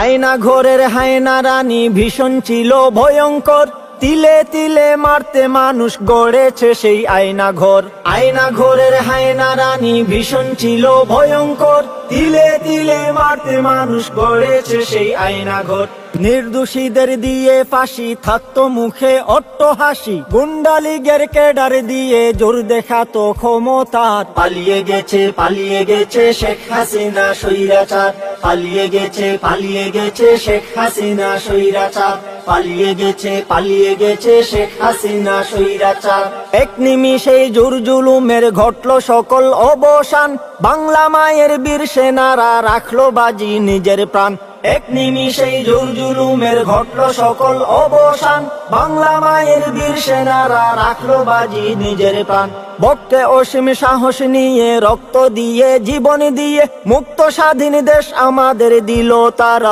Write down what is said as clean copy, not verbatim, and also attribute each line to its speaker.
Speaker 1: আয়না ঘরের হায়না রানী ভীষণ ছিল ভয়ঙ্কর, তিলে তিলে মারতে মানুষ গড়েছে সেই আয়না ঘর। আয়না ঘরের হায়না রানী ভীষণ ছিল ভয়ঙ্কর, তিলে তিলে মারতে মানুষ গড়েছে সেই আয়না ঘর। নির্দোষীদের দিয়ে ফাঁসি, থাকতো মুখে অট্ট হাসি, গুন্ডা লীগের ক্যাডার দিয়ে জোর দেখাতো ক্ষমতার। পালিয়ে গেছে শেখ হাসিনা স্বৈরাচার, পালিয়ে গেছে শেখ হাসিনা স্বৈরাচার, পালিয়ে গেছে শেখ হাসিনা স্বৈরাচার। এক নিমিষেই জোর জুলুমের ঘটলো সকল অবসান, বাংলা মায়ের বীর সেনারা রাখলো বাজি নিজের প্রাণ। এক নিমিষেই জোর জুলুমের ঘটলো সকল অবসান, বাংলা মায়ের বীর সেনারা রাখলো বাজি নিজের প্রাণ। বক্তে অসীম সাহস নিয়ে রক্ত দিয়ে জীবন দিয়ে মুক্ত স্বাধীন দেশ আমাদের দিল তারা।